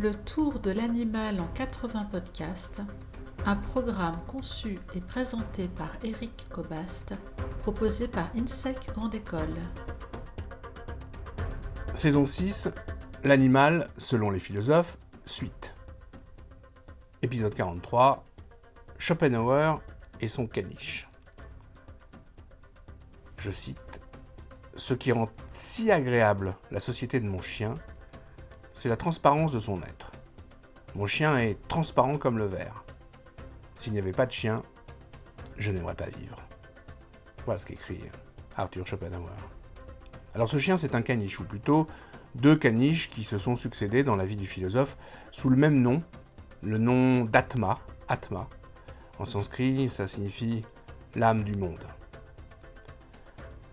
Le tour de l'animal en 80 podcasts, un programme conçu et présenté par Eric Cobast, proposé par INSEC Grande École. Saison 6, l'animal selon les philosophes, suite. Épisode 43, Schopenhauer et son caniche. Je cite, « Ce qui rend si agréable la société de mon chien, c'est la transparence de son être. Mon chien est transparent comme le verre. S'il n'y avait pas de chien, je n'aimerais pas vivre. » Voilà ce qu'écrit Arthur Schopenhauer. Alors ce chien, c'est un caniche, ou plutôt deux caniches qui se sont succédés dans la vie du philosophe sous le même nom, le nom d'Atma. Atma. En sanskrit, ça signifie l'âme du monde.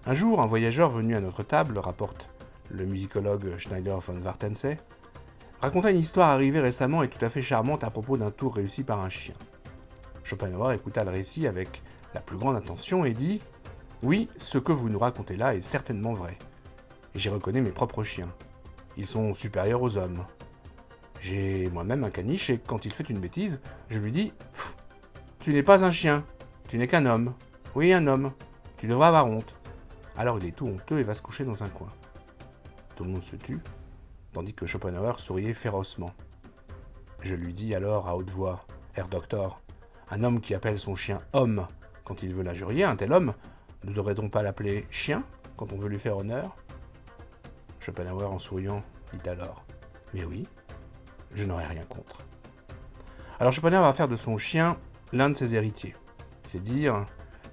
Un jour, un voyageur venu à notre table, rapporte le musicologue Schneider von Wartensee, raconta une histoire arrivée récemment et tout à fait charmante à propos d'un tour réussi par un chien. Schopenhauer écouta le récit avec la plus grande attention et dit « Oui, ce que vous nous racontez là est certainement vrai. Et j'y reconnais mes propres chiens. Ils sont supérieurs aux hommes. J'ai moi-même un caniche et quand il fait une bêtise, je lui dis « Tu n'es pas un chien, tu n'es qu'un homme. Oui, un homme. Tu devrais avoir honte. » Alors il est tout honteux et va se coucher dans un coin. Tout le monde se tut, tandis que Schopenhauer souriait férocement. Je lui dis alors à haute voix « Herr Doctor, un homme qui appelle son chien « homme » quand il veut l'injurier, un tel homme, ne devrait-on pas l'appeler « chien » quand on veut lui faire honneur ?» Schopenhauer, en souriant, dit alors « Mais oui, je n'aurais rien contre. » Alors Schopenhauer va faire de son chien l'un de ses héritiers. C'est dire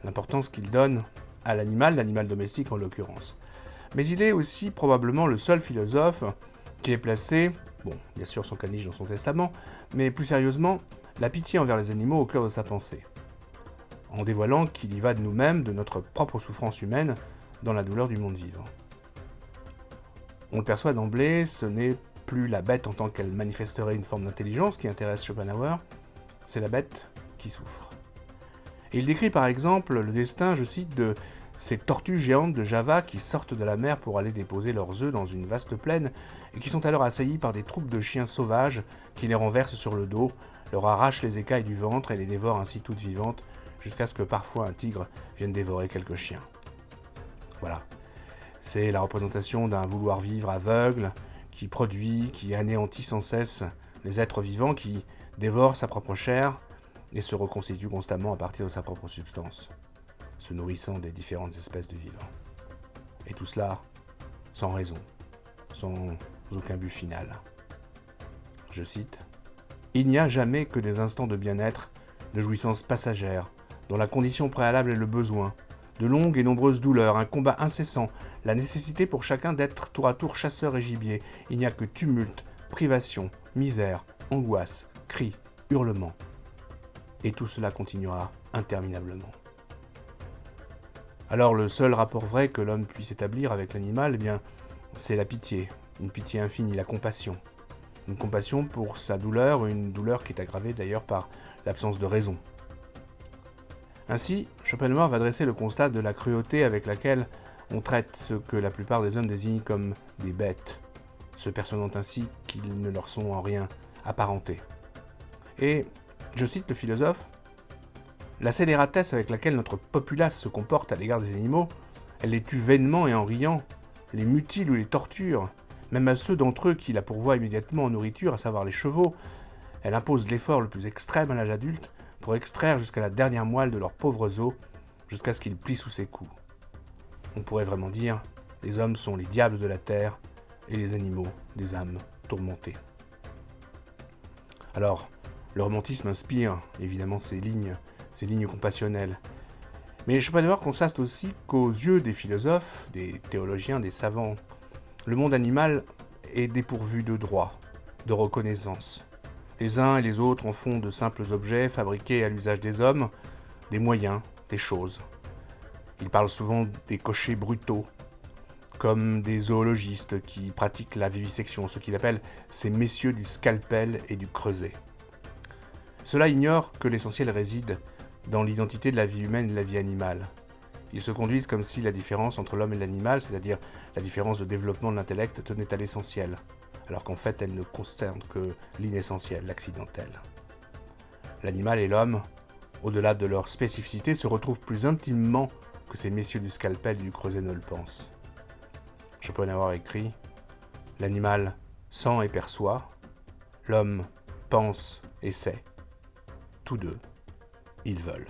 l'importance qu'il donne à l'animal domestique en l'occurrence. Mais il est aussi probablement le seul philosophe qui ait placé, bon, bien sûr son caniche dans son testament, mais plus sérieusement, la pitié envers les animaux au cœur de sa pensée, en dévoilant qu'il y va de nous-mêmes, de notre propre souffrance humaine, dans la douleur du monde vivant. On le perçoit d'emblée, ce n'est plus la bête en tant qu'elle manifesterait une forme d'intelligence qui intéresse Schopenhauer, c'est la bête qui souffre. Et il décrit par exemple le destin, je cite, de ces tortues géantes de Java qui sortent de la mer pour aller déposer leurs œufs dans une vaste plaine et qui sont alors assaillies par des troupes de chiens sauvages qui les renversent sur le dos, leur arrachent les écailles du ventre et les dévorent ainsi toutes vivantes jusqu'à ce que parfois un tigre vienne dévorer quelques chiens. Voilà. C'est la représentation d'un vouloir vivre aveugle qui produit, qui anéantit sans cesse les êtres vivants, qui dévore sa propre chair et se reconstitue constamment à partir de sa propre substance, se nourrissant des différentes espèces de vivants. Et tout cela sans raison, sans aucun but final. Je cite, « Il n'y a jamais que des instants de bien-être, de jouissance passagère, dont la condition préalable est le besoin, de longues et nombreuses douleurs, un combat incessant, la nécessité pour chacun d'être tour à tour chasseur et gibier. Il n'y a que tumulte, privation, misère, angoisse, cris, hurlements. Et tout cela continuera interminablement. » Alors le seul rapport vrai que l'homme puisse établir avec l'animal, eh bien, c'est la pitié, une pitié infinie, la compassion. Une compassion pour sa douleur, une douleur qui est aggravée d'ailleurs par l'absence de raison. Ainsi, Schopenhauer va dresser le constat de la cruauté avec laquelle on traite ce que la plupart des hommes désignent comme des bêtes, se persuadant ainsi qu'ils ne leur sont en rien apparentés. Et, je cite le philosophe, « La scélératesse avec laquelle notre populace se comporte à l'égard des animaux, elle les tue vainement et en riant, les mutile ou les torture, même à ceux d'entre eux qui la pourvoient immédiatement en nourriture, à savoir les chevaux, elle impose l'effort le plus extrême à l'âge adulte pour extraire jusqu'à la dernière moelle de leurs pauvres os, jusqu'à ce qu'ils plient sous ses coups. On pourrait vraiment dire, les hommes sont les diables de la terre et les animaux des âmes tourmentées. » Alors, le romantisme inspire évidemment ces lignes compassionnelles. Mais Schopenhauer constate aussi qu'aux yeux des philosophes, des théologiens, des savants, le monde animal est dépourvu de droit, de reconnaissance. Les uns et les autres en font de simples objets fabriqués à l'usage des hommes, des moyens, des choses. Ils parlent souvent des cochers brutaux, comme des zoologistes qui pratiquent la vivisection, ce qu'il appelle ces messieurs du scalpel et du creuset. Cela ignore que l'essentiel réside dans l'identité de la vie humaine et de la vie animale. Ils se conduisent comme si la différence entre l'homme et l'animal, c'est-à-dire la différence de développement de l'intellect, tenait à l'essentiel, alors qu'en fait elles ne concernent que l'inessentiel, l'accidentel. L'animal et l'homme, au-delà de leur spécificité, se retrouvent plus intimement que ces messieurs du scalpel et du creuset ne le pensent. Schopenhauer écrit « L'animal sent et perçoit, l'homme pense et sait. Tous deux, ils veulent. »